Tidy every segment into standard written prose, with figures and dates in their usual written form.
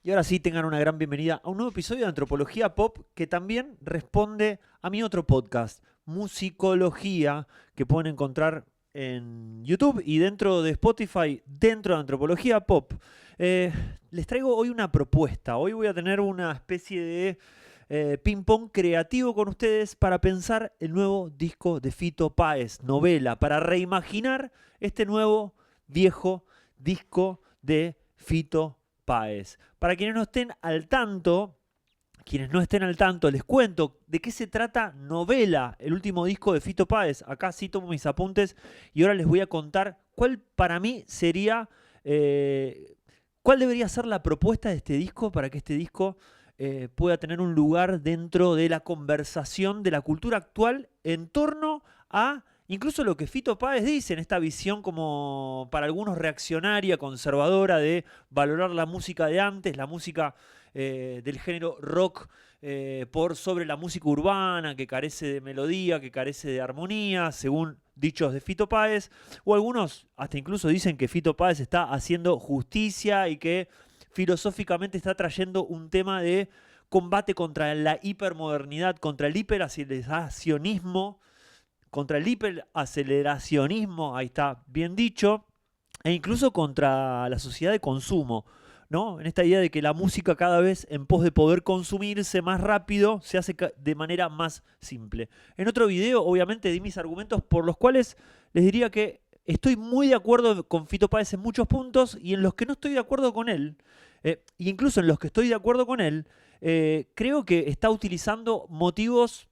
Y ahora sí, tengan una gran bienvenida a un nuevo episodio de Antropología Pop que también responde a mi otro podcast, Musicología, que pueden encontrar en YouTube y dentro de Spotify, dentro de Antropología Pop. Eh, Les traigo hoy una propuesta. Hoy voy a tener una especie de ping-pong creativo con ustedes para pensar el nuevo disco de Fito Páez, Novela, para reimaginar este nuevo viejo disco de Fito Páez. Para quienes no estén al tanto, les cuento de qué se trata Novela, el último disco de Fito Páez. Acá sí tomo mis apuntes y ahora les voy a contar cuál para mí sería, cuál debería ser la propuesta de este disco para que este disco pueda tener un lugar dentro de la conversación de la cultura actual en torno a incluso lo que Fito Páez dice en esta visión como para algunos reaccionaria, conservadora de valorar la música de antes, la música del género rock por sobre la música urbana que carece de melodía, que carece de armonía, según dichos de Fito Páez, o algunos hasta incluso dicen que Fito Páez está haciendo justicia y que filosóficamente está trayendo un tema de combate contra la hipermodernidad, contra el hiperaceleracionismo, ahí está bien dicho, e incluso contra la sociedad de consumo, ¿no? En esta idea de que la música cada vez en pos de poder consumirse más rápido se hace de manera más simple. En otro video, obviamente, di mis argumentos por los cuales les diría que estoy muy de acuerdo con Fito Páez en muchos puntos y en los que no estoy de acuerdo con él, y incluso en los que estoy de acuerdo con él, creo que está utilizando motivos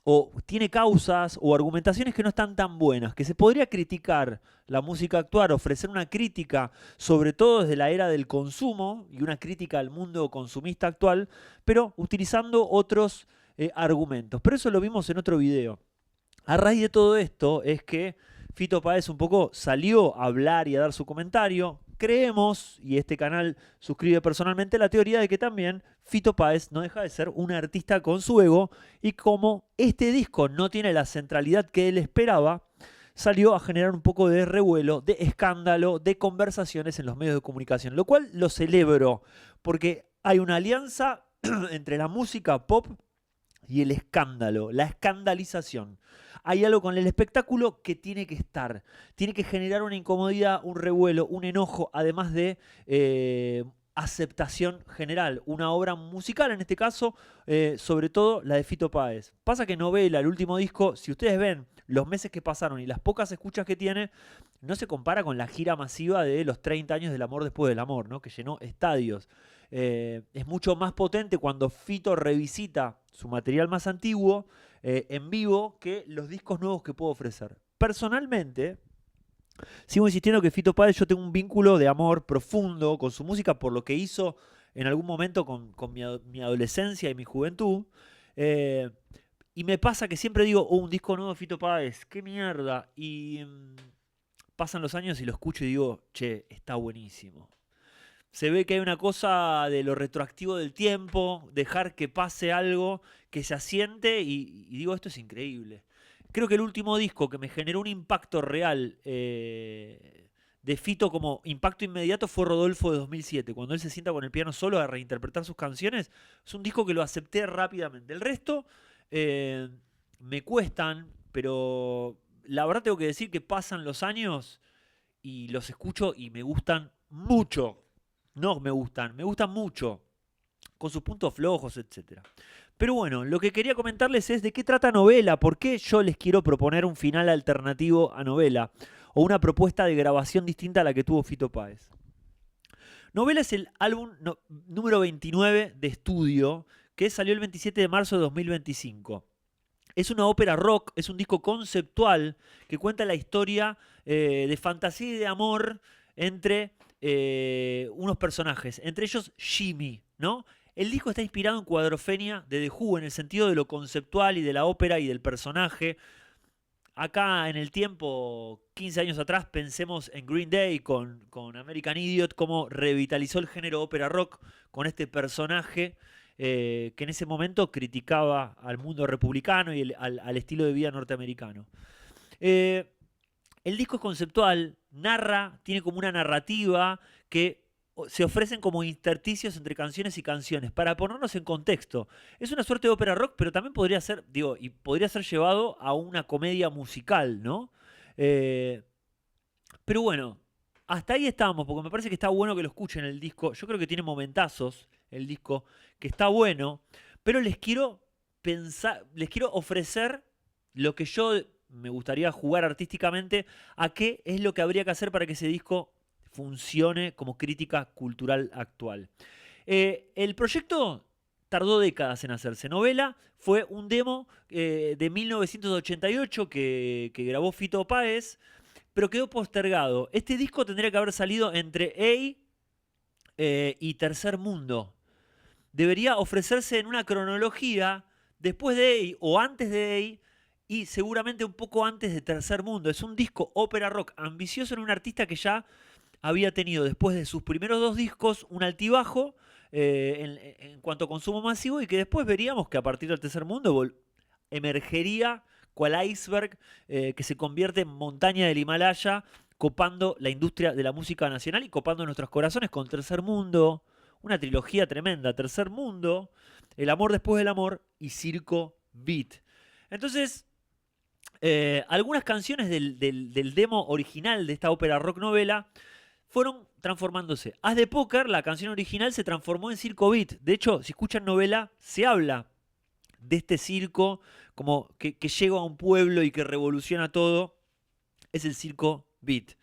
o tiene causas o argumentaciones que no están tan buenas, que se podría criticar la música actual, ofrecer una crítica, sobre todo desde la era del consumo y una crítica al mundo consumista actual, pero utilizando otros argumentos. Pero eso lo vimos en otro video. A raíz de todo esto es que Fito Páez un poco salió a hablar y a dar su comentario. Creemos, y este canal suscribe personalmente, la teoría de que también Fito Páez no deja de ser un artista con su ego y como este disco no tiene la centralidad que él esperaba, salió a generar un poco de revuelo, de escándalo, de conversaciones en los medios de comunicación, lo cual lo celebro porque hay una alianza entre la música pop y el escándalo, la escandalización. Hay algo con el espectáculo que tiene que estar, tiene que generar una incomodidad, un revuelo, un enojo, además de aceptación general. Una obra musical, en este caso, sobre todo la de Fito Páez. Pasa que Novela, el último disco, si ustedes ven los meses que pasaron y las pocas escuchas que tiene, no se compara con la gira masiva de los 30 años del amor después del amor, ¿no? Que llenó estadios. Es mucho más potente cuando Fito revisita su material más antiguo en vivo que los discos nuevos que puedo ofrecer. Personalmente, sigo insistiendo que Fito Páez, yo tengo un vínculo de amor profundo con su música por lo que hizo en algún momento con mi adolescencia y mi juventud. Eh, y me pasa que siempre digo, oh, un disco nuevo de Fito Páez, qué mierda. Y pasan los años y lo escucho y digo, che, está buenísimo. Se ve que hay una cosa de lo retroactivo del tiempo, dejar que pase algo, que se asiente y digo, esto es increíble. Creo que el último disco que me generó un impacto real de Fito como impacto inmediato fue Rodolfo de 2007, cuando él se sienta con el piano solo a reinterpretar sus canciones. Es un disco que lo acepté rápidamente. El resto eh, me cuestan, pero la verdad tengo que decir que pasan los años y los escucho y me gustan mucho. No me gustan mucho, con sus puntos flojos, etcétera. Pero bueno, lo que quería comentarles es de qué trata Novela, por qué yo les quiero proponer un final alternativo a Novela, o una propuesta de grabación distinta a la que tuvo Fito Páez. Novela es el álbum número 29 de estudio, que salió el 27 de marzo de 2025. Es una ópera rock, es un disco conceptual que cuenta la historia de fantasía y de amor entre unos personajes, entre ellos Jimmy, ¿no? El disco está inspirado en Cuadrofenia de The Who en el sentido de lo conceptual y de la ópera y del personaje. Acá en el tiempo, 15 años atrás, pensemos en Green Day con American Idiot, cómo revitalizó el género ópera rock con este personaje que en ese momento criticaba al mundo republicano y al estilo de vida norteamericano. Eh, el disco es conceptual, narra, tiene como una narrativa que se ofrecen como intersticios entre canciones y canciones, para ponernos en contexto. Es una suerte de ópera rock, pero también podría ser, digo, y podría ser llevado a una comedia musical, ¿no? Eh, pero bueno, hasta ahí estamos, porque me parece que está bueno que lo escuchen el disco. Yo creo que tiene momentazos el disco, que está bueno, pero les quiero ofrecer lo que yo me gustaría jugar artísticamente a qué es lo que habría que hacer para que ese disco funcione como crítica cultural actual. El proyecto tardó décadas en hacerse. Novela fue un demo de 1988 que grabó Fito Páez, pero quedó postergado. Este disco tendría que haber salido entre y Tercer Mundo. Debería ofrecerse en una cronología después de o antes de y seguramente un poco antes de Tercer Mundo. Es un disco ópera rock ambicioso en un artista que ya había tenido después de sus primeros dos discos un altibajo en cuanto a consumo masivo y que después veríamos que a partir del Tercer Mundo emergería cual iceberg que se convierte en montaña del Himalaya, copando la industria de la música nacional y copando nuestros corazones con Tercer Mundo, una trilogía tremenda, Tercer Mundo, El amor después del amor y Circo Beat. Entonces, algunas canciones del demo original de esta ópera rock novela fueron transformándose. As de Póker, la canción original, se transformó en Circo Beat. De hecho, si escuchan novela, se habla de este circo como que llega a un pueblo y que revoluciona todo. Es el Circo Beat.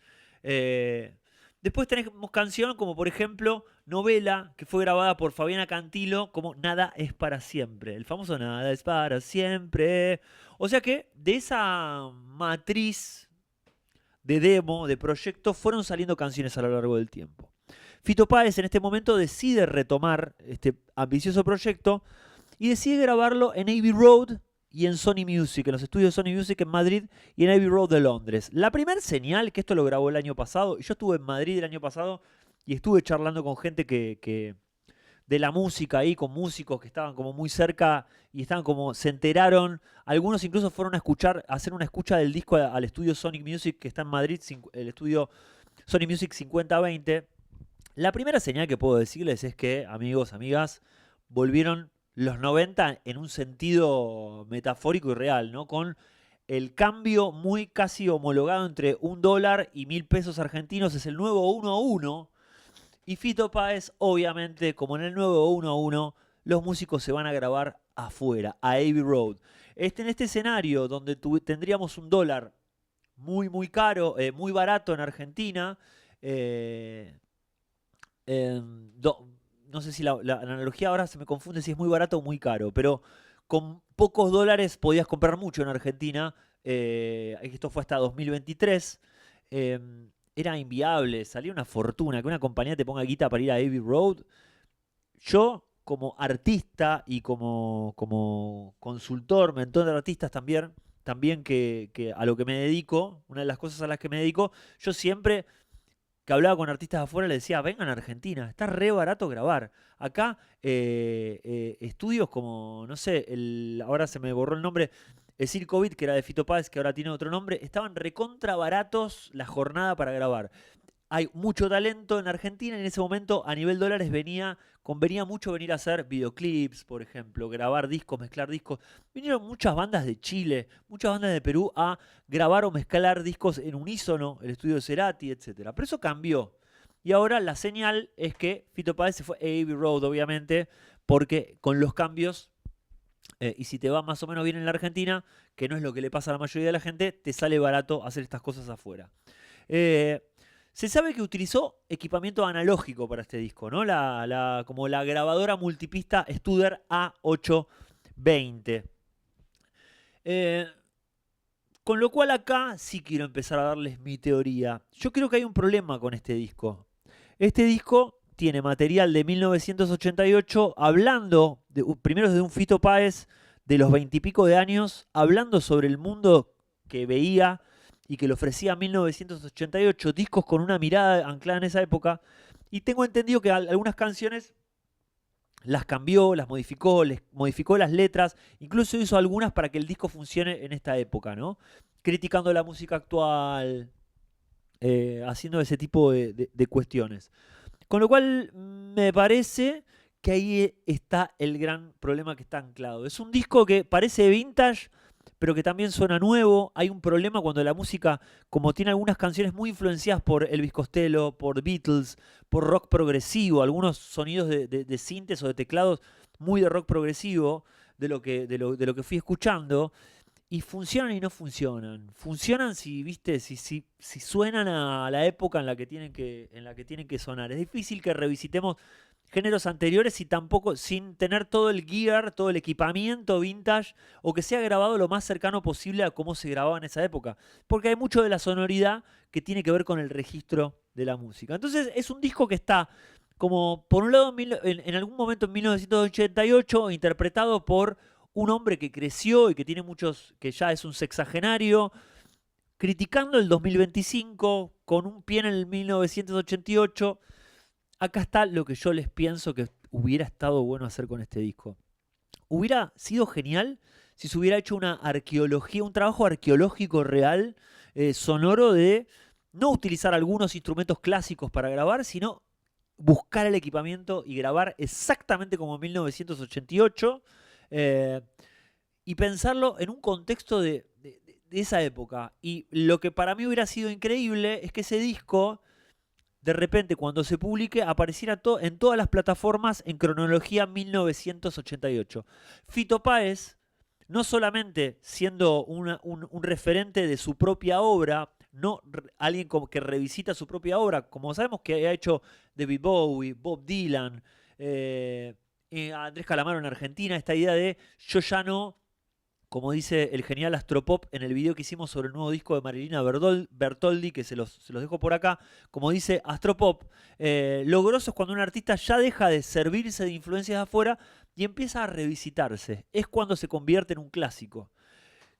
Eh, Después tenemos canción como por ejemplo Novela, que fue grabada por Fabiana Cantilo como Nada es para siempre. El famoso Nada es para siempre. O sea que de esa matriz de demo, de proyecto, fueron saliendo canciones a lo largo del tiempo. Fito Páez en este momento decide retomar este ambicioso proyecto y decide grabarlo en Abbey Road y en Sony Music, en los estudios de Sony Music en Madrid y en Abbey Road de Londres. La primera señal, que esto lo grabó el año pasado, y yo estuve en Madrid el año pasado y estuve charlando con gente que de la música ahí, con músicos que estaban como muy cerca y estaban como, se enteraron, algunos incluso fueron a hacer una escucha del disco al estudio Sonic Music que está en Madrid, el estudio Sony Music 5020. La primera señal que puedo decirles es que, amigos, amigas, volvieron los 90 en un sentido metafórico y real, ¿no? Con el cambio muy casi homologado entre $1 y 1.000 pesos argentinos, es el nuevo 1 a 1. Y Fito Páez, obviamente, como en el nuevo 1 a 1, los músicos se van a grabar afuera, a Abbey Road. En este escenario donde tendríamos $1 muy, muy caro, muy barato en Argentina, eh, no sé si la analogía ahora se me confunde si es muy barato o muy caro, pero con pocos dólares podías comprar mucho en Argentina. Esto fue hasta 2023. eh, Era inviable, salía una fortuna que una compañía te ponga guita para ir a Abbey Road. Yo, como artista y como consultor, mentor de artistas también que a lo que me dedico, una de las cosas a las que me dedico, yo siempre que hablaba con artistas de afuera le decía, vengan a Argentina, está re barato grabar. Acá estudios como, no sé, ahora se me borró el nombre, el Circo Beat, que era de Fito Páez, que ahora tiene otro nombre, estaban recontra baratos la jornada para grabar. Hay mucho talento en Argentina y en ese momento a nivel dólares convenía mucho venir a hacer videoclips, por ejemplo, grabar discos, mezclar discos. Vinieron muchas bandas de Chile, muchas bandas de Perú a grabar o mezclar discos en unísono, el estudio de Cerati, etc. Pero eso cambió. Y ahora la señal es que Fito Páez se fue a Abbey Road, obviamente, porque con los cambios, y si te va más o menos bien en la Argentina, que no es lo que le pasa a la mayoría de la gente, te sale barato hacer estas cosas afuera. Eh, Se sabe que utilizó equipamiento analógico para este disco, ¿no? Como la grabadora multipista Studer A820. Eh, con lo cual acá sí quiero empezar a darles mi teoría. Yo creo que hay un problema con este disco. Este disco tiene material de 1988 hablando, primero de un Fito Páez de los 20 y pico de años, hablando sobre el mundo que veía y que le ofrecía 1988, discos con una mirada anclada en esa época. Y tengo entendido que algunas canciones las cambió, las modificó, les modificó las letras, incluso hizo algunas para que el disco funcione en esta época, ¿no? Criticando la música actual, haciendo ese tipo de cuestiones. Con lo cual me parece que ahí está el gran problema que está anclado. Es un disco que parece vintage, pero que también suena nuevo. Hay un problema cuando la música, como tiene algunas canciones muy influenciadas por Elvis Costello, por Beatles, por rock progresivo, algunos sonidos de sintes o de teclados muy de rock progresivo, de lo que fui escuchando. Y funcionan y no funcionan. Funcionan si, viste, si suenan a la época en la que tienen que sonar. Es difícil que revisitemos géneros anteriores y tampoco sin tener todo el gear, todo el equipamiento vintage, o que sea grabado lo más cercano posible a cómo se grababa en esa época. Porque hay mucho de la sonoridad que tiene que ver con el registro de la música. Entonces es un disco que está como, por un lado, en algún momento en 1988, interpretado por un hombre que creció y que tiene muchos, que ya es un sexagenario, criticando el 2025 con un pie en el 1988. Acá está lo que yo les pienso que hubiera estado bueno hacer con este disco. Hubiera sido genial si se hubiera hecho una arqueología, un trabajo arqueológico real, sonoro, de no utilizar algunos instrumentos clásicos para grabar, sino buscar el equipamiento y grabar exactamente como en 1988, eh, y pensarlo en un contexto de esa época. Y lo que para mí hubiera sido increíble es que ese disco, de repente, cuando se publique, apareciera en todas las plataformas en cronología 1988. Fito Páez, no solamente siendo un referente de su propia obra, no alguien como que revisita su propia obra, como sabemos que ha hecho David Bowie, Bob Dylan, Andrés Calamaro en Argentina, esta idea de yo ya no, como dice el genial Astropop en el video que hicimos sobre el nuevo disco de Marilina Bertoldi, que se los dejo por acá, como dice Astropop, lo grosso es cuando un artista ya deja de servirse de influencias de afuera y empieza a revisitarse. Es cuando se convierte en un clásico.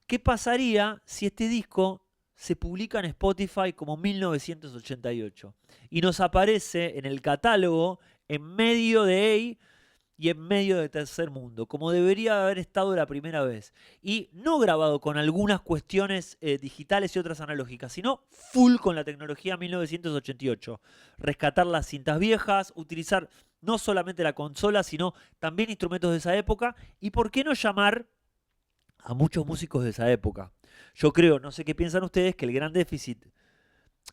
¿Qué pasaría si este disco se publica en Spotify como 1988 y nos aparece en el catálogo en medio de y en medio de tercer mundo, como debería haber estado la primera vez? Y no grabado con algunas cuestiones digitales y otras analógicas, sino full con la tecnología 1988. Rescatar las cintas viejas, utilizar no solamente la consola, sino también instrumentos de esa época. Y por qué no llamar a muchos músicos de esa época. Yo creo, no sé qué piensan ustedes, que el gran déficit,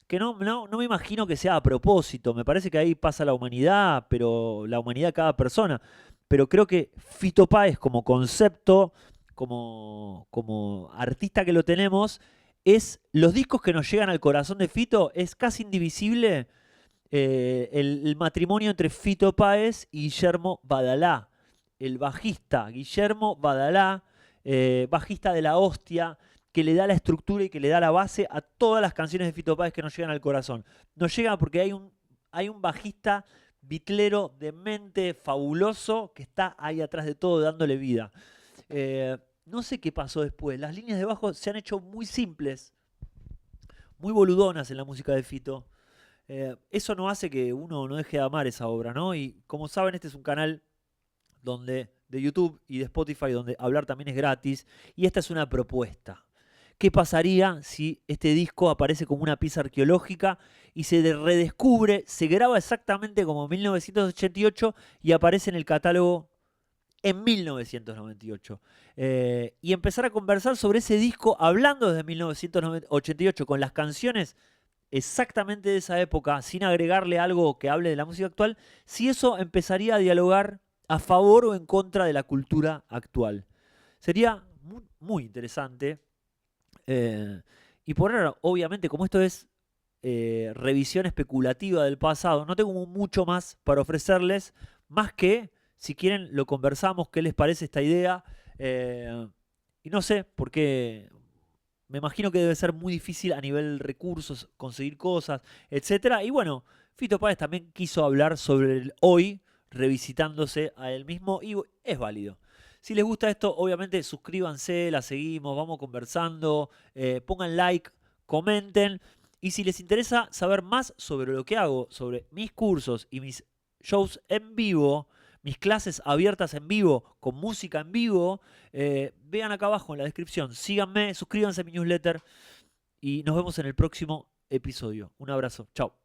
que no me imagino que sea a propósito, me parece que ahí pasa la humanidad, pero la humanidad de cada persona. Pero creo que Fito Páez como concepto, como artista que lo tenemos, es los discos que nos llegan al corazón de Fito, es casi indivisible el matrimonio entre Fito Páez y Guillermo Badalá, el bajista Guillermo Badalá, bajista de la hostia, que le da la estructura y que le da la base a todas las canciones de Fito Páez que nos llegan al corazón. Nos llega porque hay un bajista bitlero de mente fabuloso que está ahí atrás de todo dándole vida. No sé qué pasó después. Las líneas de bajo se han hecho muy simples, muy boludonas en la música de Fito. Eso no hace que uno no deje de amar esa obra, ¿no? Y como saben, este es un canal de YouTube y de Spotify donde hablar también es gratis. Y esta es una propuesta. ¿Qué pasaría si este disco aparece como una pieza arqueológica y se redescubre, se graba exactamente como en 1988 y aparece en el catálogo en 1998? Y empezar a conversar sobre ese disco hablando desde 1988 con las canciones exactamente de esa época, sin agregarle algo que hable de la música actual, si eso empezaría a dialogar a favor o en contra de la cultura actual. Sería muy, muy interesante. Y por ahora, obviamente, como esto es revisión especulativa del pasado, no tengo mucho más para ofrecerles, más que, si quieren, lo conversamos, qué les parece esta idea. Y no sé, porque me imagino que debe ser muy difícil a nivel recursos conseguir cosas, etcétera. Y bueno, Fito Páez también quiso hablar sobre el hoy, revisitándose a él mismo, y es válido. Si les gusta esto, obviamente suscríbanse, la seguimos, vamos conversando, pongan like, comenten. Y si les interesa saber más sobre lo que hago, sobre mis cursos y mis shows en vivo, mis clases abiertas en vivo, con música en vivo, vean acá abajo en la descripción. Síganme, suscríbanse a mi newsletter y nos vemos en el próximo episodio. Un abrazo, chao.